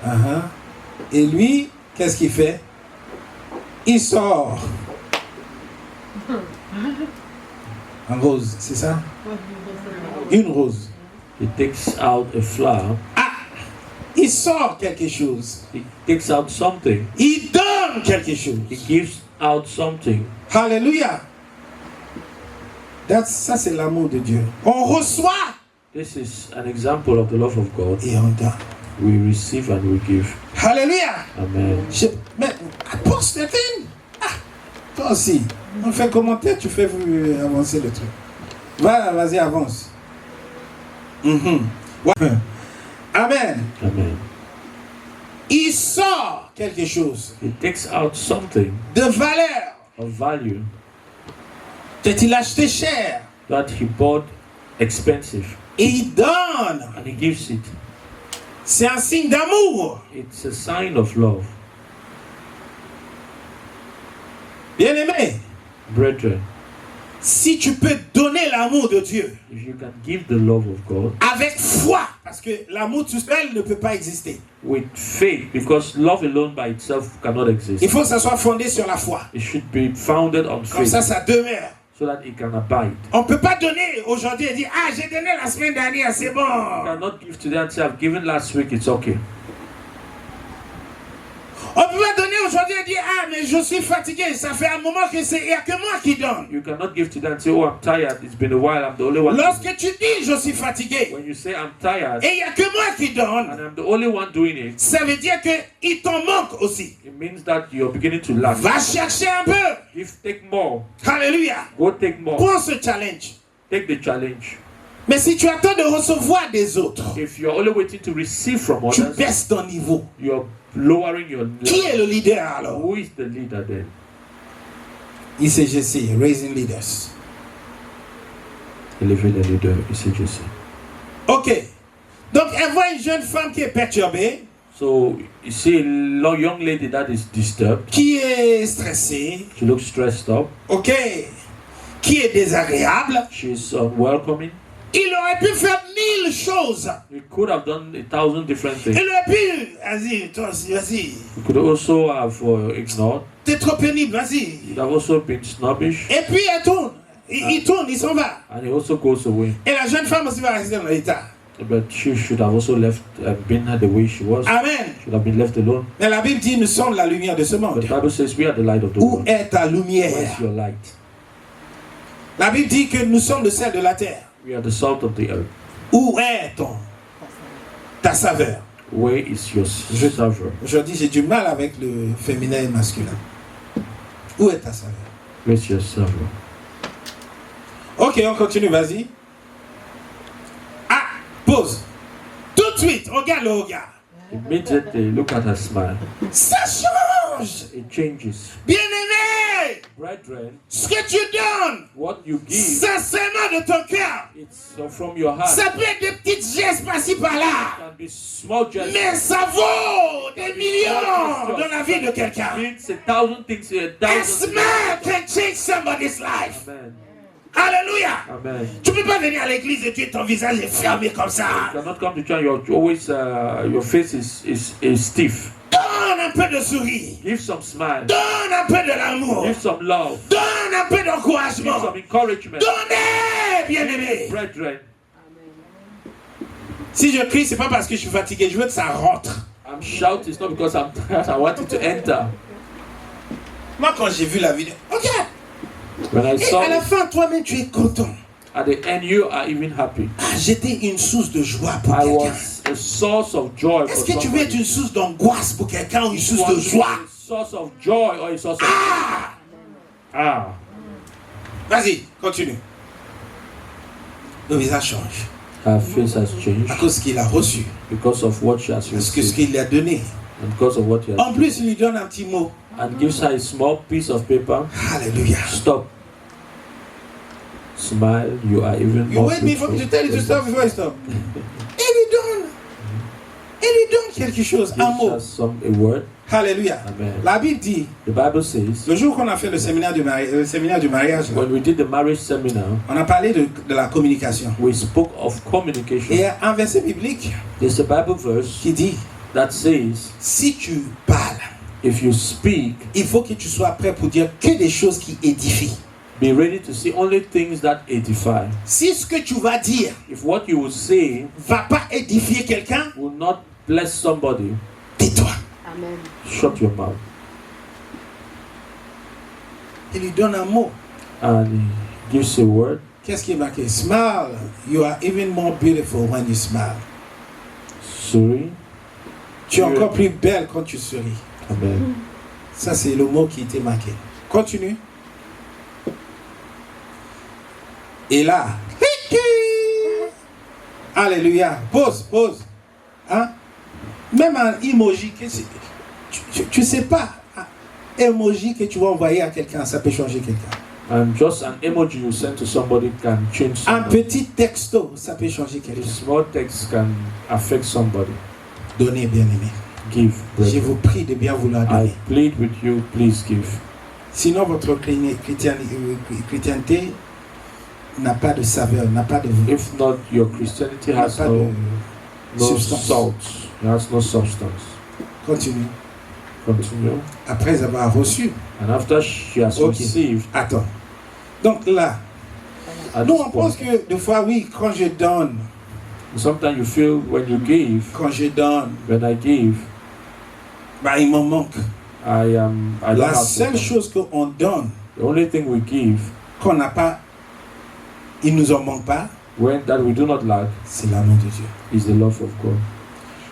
me be. Et lui, qu'est-ce qu'il fait? Il sort. En rose, c'est ça? Une rose. He takes out a flower. Il sort quelque chose. He takes out something. Il donne quelque chose. He gives out something. Alléluia. Ça, c'est l'amour de Dieu. On reçoit This is an example of the love of God. et on donne. We receive and we give. Alléluia. Amen. Mais apporte Stéphane. Toi aussi. On fait commentaire, tu fais avancer le truc. Vas-y, avance. Ouais. Amen. Amen. Il sort quelque chose He takes out something de valeur of value qu'il a acheté cher that he bought expensive et il donne. and he gives it. C'est un signe d'amour. It's a sign of love. Bien-aimé, Brethren, si tu peux donner l'amour de Dieu if you can give the love of God avec foi, parce que l'amour tout seul ne peut pas exister. with faith, because love alone by itself cannot exist. Il faut que ça soit fondé sur la foi. It should be founded on Comme ça, faith ça demeure. so that it can abide. On ne peut pas donner aujourd'hui et dire « Ah, j'ai donné la semaine dernière, c'est You bon. cannot give today and say, I've given last week, it's okay. » On ne peut pas donner aujourd'hui et dire, ah, mais je suis fatigué, ça fait un moment que il n'y a que moi qui donne. You cannot give to them and say, oh, I'm tired, it's been a while, I'm the only one. Lorsque tu dis, je suis fatigué, When you say, I'm tired, et il n'y a que moi qui donne, and I'm the only one doing it, ça veut dire qu'il t'en manque aussi. it means that you're beginning to lack. Va chercher un peu. Take more. Alléluia. Go take more. Prends ce challenge. Take the challenge. Mais si tu attends de recevoir des autres, If you're only waiting to receive from tu others, baisses ton niveau. you're lowering your Qui level. est le leader alors? Who is the leader then? ICGC, Raising Leaders. Élever le leader, ICGC. Ok. Donc, elle voit une jeune femme qui est perturbée, So you see a young lady that is disturbed. qui est stressée, She looks stressed up. ok, qui est désagréable. She's unwelcoming. Il aurait pu faire 1000 choses. You could have done 1,000 different things. Il aurait pu, vas-y, toi aussi, vas-y. You could also have ignored. T'es trop pénible, vas-y. You'd have also been snobbish. Et puis elle tourne. Il tourne, il s'en va. And he also goes away. Et la jeune femme aussi va rester dans l'état. But she should have also left been the way she was. Amen. Should have been left alone. Mais la Bible dit, nous sommes la lumière de ce But monde. the Bible says we are the light of the Où world. est ta lumière? Where's your light? La Bible dit que nous sommes le sel de la terre. We are the salt of the earth. Où est ta saveur? Where is your savor? Aujourd'hui, j'ai du mal avec le féminin et le masculin. Où est ta saveur? Where's your savor? Ok, on continue, vas-y. Ah, pause. Tout de suite, regarde le regard. Immediately, look at her smile. Ça change. It changes. Bien-aimé, Brethren, ce que tu donnes, what you give, sincèrement de ton cœur, it's from your heart. ça peut être des petites gestes par-ci par-là, It can be small gestures. mais ça vaut des millions dans la vie de quelqu'un. It's 1,000 things, A 1,000 smile can change somebody's life. Amen. Alléluia. Amen. Tu ne peux pas venir à l'église et tu ton visage est fermé comme ça. You cannot come to church. You're always your face is stiff. Donne un peu de sourire. Give some smile. Donne un peu de l'amour. Give some love. Donne un peu Give d'encouragement. some encouragement. Donnez, bien-aimé. Brethren, Si je crie, c'est pas parce que je suis fatigué. Je veux que ça rentre. I'm shouting. It's not because I'm tired. I want it to enter. Moi, quand j'ai vu la vidéo, regarde. When I Et saw à la it, fin, toi-même, tu es content. at the end, you are even happy. Ah, j'étais une source de joie pour I quelqu'un. was a source of joy for Est-ce que tu veux être somebody. une source d'angoisse pour quelqu'un ou une You source want de to be joie? a source of joy or a source of ah. Vas-y, continue. Le visage change. Her face has À changed cause qu'il a reçu. because of what she has Parce que ce received qu'il lui a donné. and because of what he has En plus, il lui donne un petit mot. and gives her a small piece of paper. Alléluia. Stop. Smile. You are even You more wait me for me to tell you to stop before I stop. Il lui donne. Il lui donne quelque chose, un Gives mot. us a word. Alléluia. Amen. La Bible dit, The Bible says le jour qu'on a fait le séminaire du mariage, là, when we did the marriage seminar, on a parlé de la communication. we spoke of Et il y communication. a un verset biblique There's a Bible verse qui dit, that says, si tu parles, if you speak, il faut que tu sois prêt pour dire que des choses qui édifient. be ready to see only things that edify. Si ce que tu vas dire If what you will say va pas édifier quelqu'un, will not bless somebody, tais-toi. Amen. shut your mouth. Il lui donne un mot. And he gives a word. Qu'est-ce qui est marqué? Smile. You are even more beautiful when you smile. Souris. Tu es encore plus belle quand tu souris. Amen. Ça, c'est le mot qui était marqué. Continue. Et là, alléluia. Pause. Hein? Même un emoji, tu sais pas, un emoji que tu vas envoyer à quelqu'un, ça peut changer quelqu'un. And just an emoji you send to somebody can change Un somebody. petit texto, ça peut changer A quelqu'un. small text can affect somebody. Donnez, bien-aimé. Give. Je brethren. vous prie de bien vouloir I donner. plead with you, please give. Sinon, votre chrétienté n'a pas de saveur, n'a pas de If not, your Christianity n'a has pas no de substance. salt. It has no substance. Continue. Continue. Après avoir reçu. And after she has Ok. received, Attends. Donc là, at nous this on pense point, que des fois, oui, quand je donne, sometimes you feel when you give, quand je donne, when I give, bah, il m'en manque. I don't La have seule to. chose qu'on donne, The only thing we give, qu'on n'a pas, il nous en manque pas, that we do not lack, c'est l'amour de Dieu. is the love of God.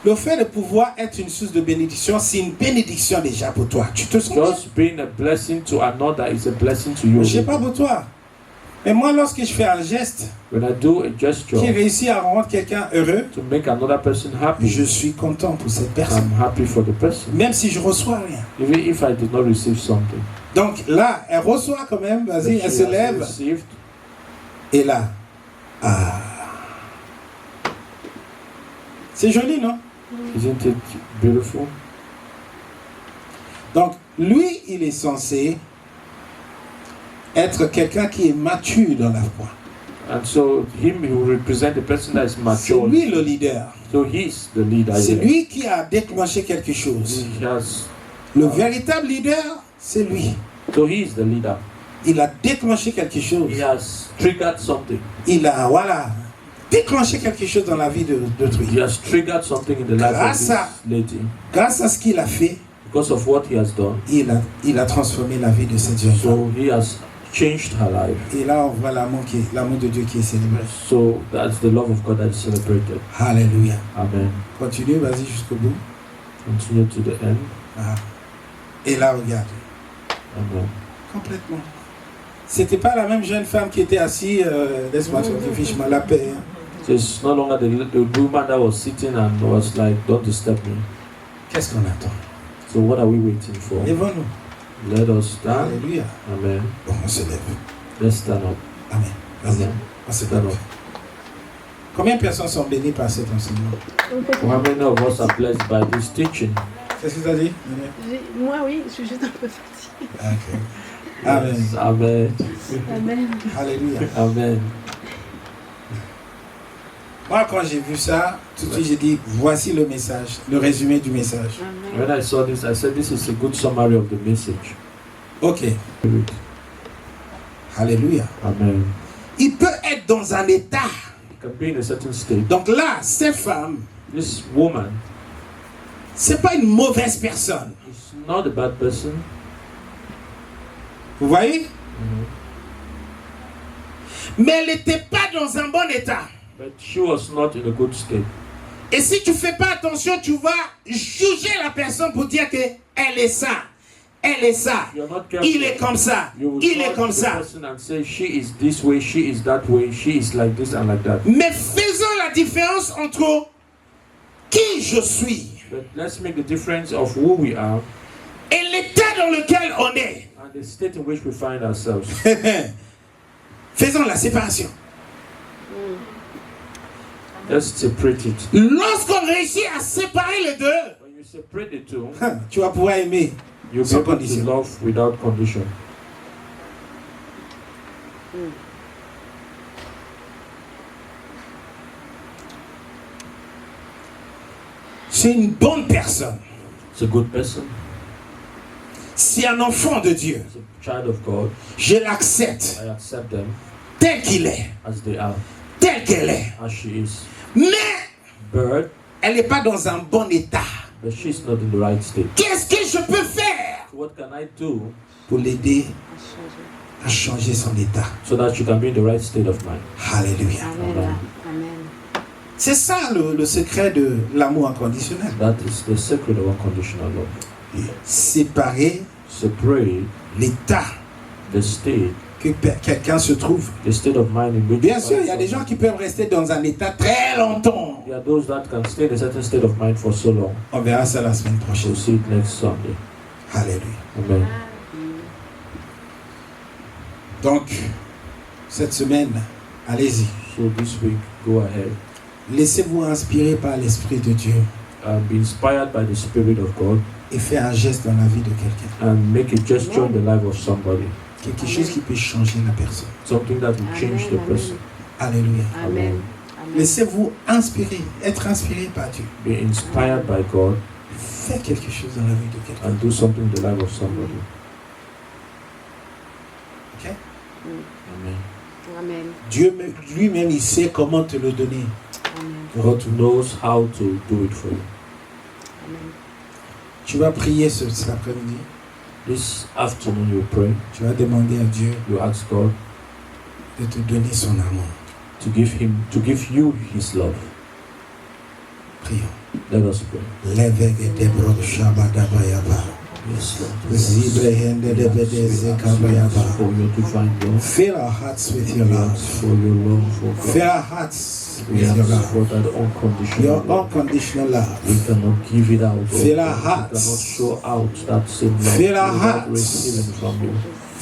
Le fait de pouvoir être une source de bénédiction, c'est une bénédiction déjà pour toi. Tu te sens bien? Just being a blessing to another is a blessing to you. Je sais pas pour toi. Mais moi, lorsque je fais un geste When I do a gesture qui réussit à rendre quelqu'un heureux, to make another person happy, je suis content pour cette personne. I'm happy for the person, Même si je reçois rien. even if I did not receive something. Donc là, elle reçoit quand même, vas-y, That elle she se has lève. received. Et là, ah. C'est joli, non? Isn't it beautiful? Donc, lui, il est censé être quelqu'un qui est mature dans la foi. And so him, he will represent the person that is C'est mature. lui le leader. So he's the leader. C'est here. lui qui a déclenché quelque chose. He has. Le véritable leader, c'est lui. So he is the leader. Il a déclenché quelque chose. He has triggered something. Il a, voilà, déclenché quelque chose dans la vie d'autrui. He has triggered something in the life of Grâce this à- lady. Grâce à ce qu'il a fait, Because of what he has done. il a transformé la vie de cette jeune femme. So he has changed her life. Et là, on voit l'amour de Dieu qui est célébré. So that's the love of God that is celebrated. Alléluia. Amen. Continue, vas-y jusqu'au bout. Continue to the end. Ah. Et là, regarde. Amen. Complètement. C'était pas la même jeune femme qui était assise, laisse-moi te fiche moi la paix. Hein. So it's no longer the woman that was sitting and was like, don't disturb me. Qu'est-ce qu'on attend? So what are we waiting for? Lèvons-nous. Let us stand. Alléluia. Amen. Bon, on se lève. Let's stand up. Amen. Vas-y. Amen. On se Stand lève. up. Combien de personnes sont bénies par cet enseignement? How many of us are blessed by this teaching? Qu'est-ce que tu as dit? Moi, oui, je suis juste un peu fatiguée. Ok. Amen. Yes. Amen. Amen. Alléluia. Amen. Moi, quand j'ai vu ça, tout de suite, j'ai dit, voici le message, le résumé du message. Amen. When I saw this, I said, this is a good summary of the message. Ok. Alléluia. Amen. Il peut être dans un état. You can be in a certain state. Donc là, cette femme, This woman c'est pas une mauvaise personne. is not a bad person. Vous voyez? Mais elle n'était pas dans un bon état. But she was not in a good state. Et si tu ne fais pas attention, tu vas juger la personne pour dire que elle est ça, elle est ça, You're not careful. il est comme ça, You will il est judge comme the ça. person and say she is this way, she is that way, she is like this and like that. Mais faisons la différence entre qui je suis But let's make the difference of who we are et l'état dans lequel on est. and the state in which we find ourselves. Faisons la séparation. Let's separate it. Lorsqu'on réussit à séparer les deux, When you separate the two, tu vas pouvoir aimer. you'll be Sans able to condition. love without condition. C'est une bonne personne. It's a good person. C'est un enfant de Dieu. It's a child of God. Je l'accepte I accept them tel qu'il est, as they are, tel qu'elle est. as she is. Mais But elle n'est pas dans un bon état. she's not in the right state. Qu'est-ce que je peux faire So what can I do pour l'aider à changer son état? so that she can be in the right state of mind? Alléluia. Amen. Amen. C'est ça le secret de l'amour inconditionnel. That is the secret of unconditional love. Séparer Separate l'état the state, que quelqu'un se trouve. the state of mind in which Bien you sûr, find il y a des gens someone. qui peuvent rester dans un état très longtemps. There are those that can stay in a certain state of mind for so long. On verra ça la semaine We'll prochaine. see it next Sunday. Alléluia. Amen. Donc, cette semaine, allez-y. So this week, go ahead Laissez-vous inspirer par l'Esprit de Dieu and be inspired by the Spirit of God et faire un geste dans la vie de quelqu'un. and make a gesture in the life of somebody. Quelque chose qui peut changer la personne. Something that will change the Amen, person. Alléluia. Amen. Amen. Laissez-vous inspirer, être inspiré par Dieu. Be inspired by God Faites quelque chose dans la vie de quelqu'un. and do something in the life of somebody. Ok? Amen. Amen. Dieu lui-même, il sait comment te le donner. Amen. God knows how to do it for you. Amen. Tu vas prier cet après-midi. This afternoon you pray, Tu vas demander à Dieu you ask God de te donner son amour. to give you His love. Prions. Let us pray. Levege debro shabadabayaba. Yes, Lord. Zibrehende debede zekabayaba. For your divine love. Fill our hearts with your We love. ask for your love, for Fill God. our hearts We with your ask for love. that unconditional Your love. unconditional love. We cannot give it out. oh Fill our God. hearts. We cannot show out that same love Fill our without hearts. receiving from you.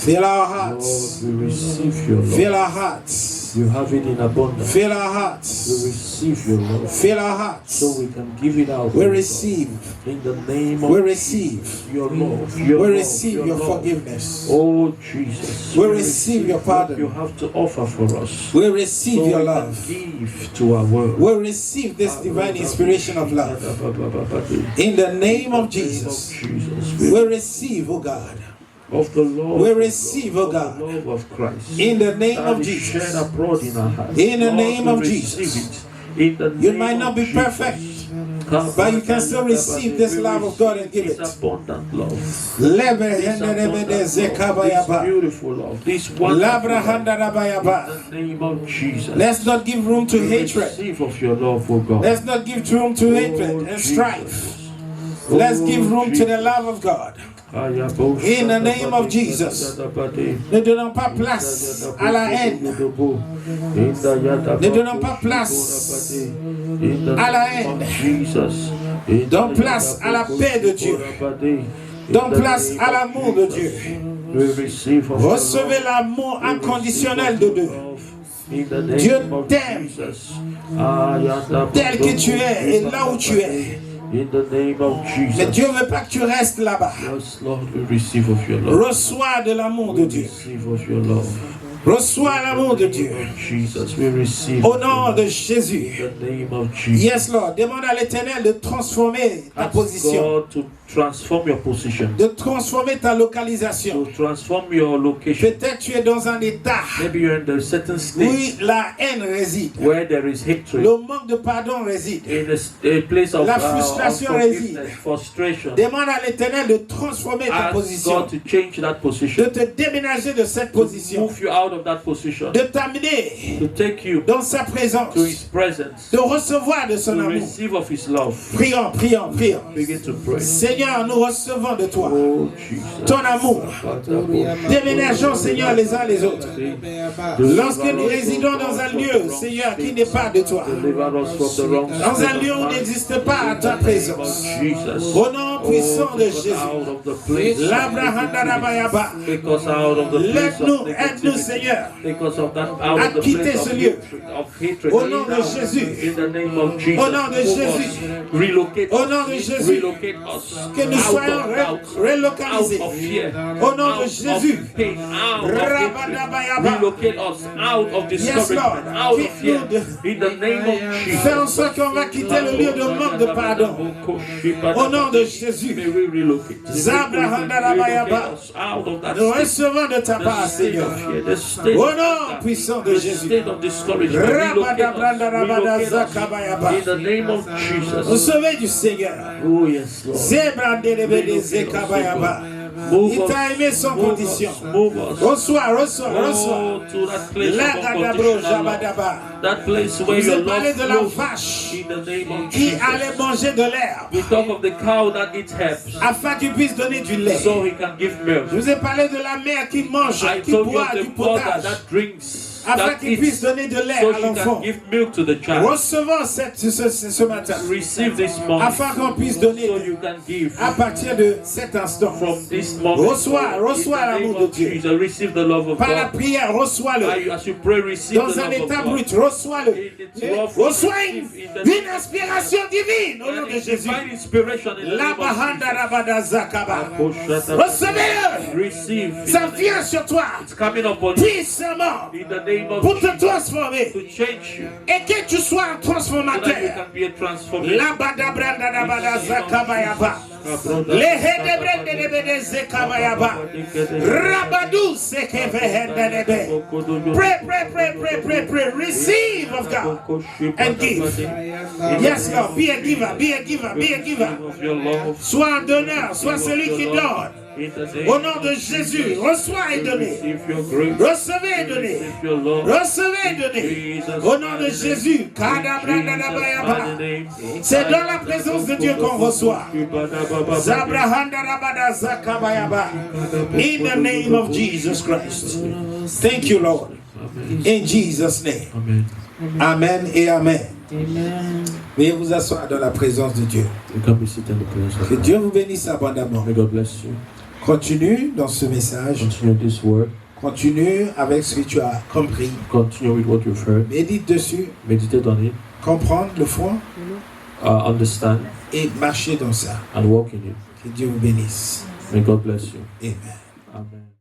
Fill our Lord, hearts. we receive your love. Fill our hearts. You have it in abundance. Fill our We hearts. receive your love Fill our hearts. so we can give it out. We oh God. receive. In the name of We receive. your love. We Your love, receive your love. forgiveness. Oh Jesus. We receive your what pardon. you have to offer for us. We receive So your we love. can give to our world. We receive this divine inspiration of love. In the name of Jesus. Jesus. We receive, oh God. Of the love. We of receive, God, oh of God. the love of Christ. In the name That of is Jesus. shed abroad in our hearts. In the Lord, name we of receive Jesus. it. In the You name might of not be Jesus. perfect, but you can still receive this love of God and give it. This abundant love. This This beautiful love. This wonderful love. In the name of Jesus. Let's not give room to We hatred. receive of your love, O God. Let's not give room to Oh, hatred and Jesus. strife. Let's Oh, give room to the Jesus. love of God. In the name of Jesus. Ne donnons pas place à la haine. Ne donnons pas place à la haine. Donne place à la paix de Dieu. Donne place à l'amour de Dieu. Recevez l'amour inconditionnel de Dieu. Dieu t'aime tel que tu es et là où tu es. In the name of Jesus. Mais Dieu ne veut pas que tu restes là-bas. Yes, Lord, we receive of your love. Reçois de l'amour de We Dieu. receive of your love. Reçois l'amour de Dieu. Of Jesus, we receive. Au nom de Jésus. In the name of Jesus. Yes, Lord. Demande à l'Éternel de transformer ta Ask position, God to transform your position, de transformer ta localisation. to transform your location. Peut-être tu es dans un état Maybe you're in a certain où state la haine réside, where there is hatred, le manque de pardon réside. in a place of La frustration unforgiveness, frustration. Demande à l'Éternel de transformer ta Ask position, God to change that de position, te déménager de cette to position, move you out of that position, de t'amener to take you dans sa présence, to His presence, de recevoir de son to amour. receive of His love. Prions, prions, prions. Begin to pray. Seigneur, nous recevons de toi Oh Jesus. ton amour. Déménageons, Seigneur, les uns les autres. Lorsque nous résidons dans un lieu, Seigneur, qui n'est pas de toi, dans un lieu où n'existe pas ta présence, Jesus. au nom puissant de Jésus, Labrahanda-rabayaba, aide-nous, aide-nous, Seigneur, à quitter ce lieu. Au nom de Jésus. Au nom de Jésus. Au nom de Jésus. Que nous soyons relocalisés. Au nom de Jésus. Rabadabayaba. Relocate us out of discouragement, out of fear. In the name of Jesus. Fais en sorte qu'on va quitter le lieu de manque de pardon. Au nom de Jésus. May we relocate. Zabrahanda-rabayaba. Out of that Nous state. recevons de ta part, The state Seigneur. of fear, the state Au of nom doubt, puissant de the Jésus. state of discouragement. Relocate us. Rabadabranda-rabadazakabayaba. In the name of Jesus. Recevez du Seigneur. Oh yes, Lord. Zebrandelebedezecabayaba. Move Il us, t'a aimé sans move condition. us, move us. Reçois, reçois, reçois. Oh, to that place of Lagadabro unconditional love. Jabadaba. That place where Vous your avez parlé love de la flows. vache In the name of qui Jesus. allait manger de l'herbe We talk of the cow that eats herbs, afin qu'il puisse donner du lait. so he can give milk. Je vous ai parlé de la mère qui mange, I qui told you boit of du the mother potage that drinks, afin that qu'il puisse eats, donner de lait so à she l'enfant. can give milk to the child. Recevons ce matin Receive this morning, afin qu'on puisse donner so you can give à partir de cet instant. from this moment. Reçois, reçois In the l'amour name de of Dieu. Jesus, receive the love of Par la God. prière, reçois-le. As you pray, receive Dans the un love of état God. brut, reçois-le. It's rough, Reçois receive in the une inspiration divine au nom de Jésus. divine inspiration in the name of Labahanda Jesus. Rabada Zakaba. Recevez-le. Receive. Ça vient sur toi It's coming upon you puissamment in the name of pour te Jesus transformer to change you et que tu sois un so that you transformateur. can be a transformation. Labada Branda Rabada Zakabayaba. Pray. Receive of God and give. Yes, Lord. Be a giver. Sois un donneur. Sois celui qui donne. Au nom de Jésus, reçois et donnez. Recevez et donnez. Recevez et donnez. Au nom de Jésus. C'est dans la présence de Dieu qu'on reçoit. In the name of Jesus Christ. Thank you, Lord. In Jesus' name. Amen et Amen. Amen. Veuillez vous asseoir dans la présence de Dieu. Que Dieu vous bénisse abondamment. May God bless you. Continue dans ce message. Continue this word. Continue avec ce que tu as compris. Continue with what you've heard. Médite dessus. Meditate on it. Comprendre le fond. Understand. Et marcher dans ça. And walk in it. Que Dieu vous bénisse. May God bless you. Amen. Amen.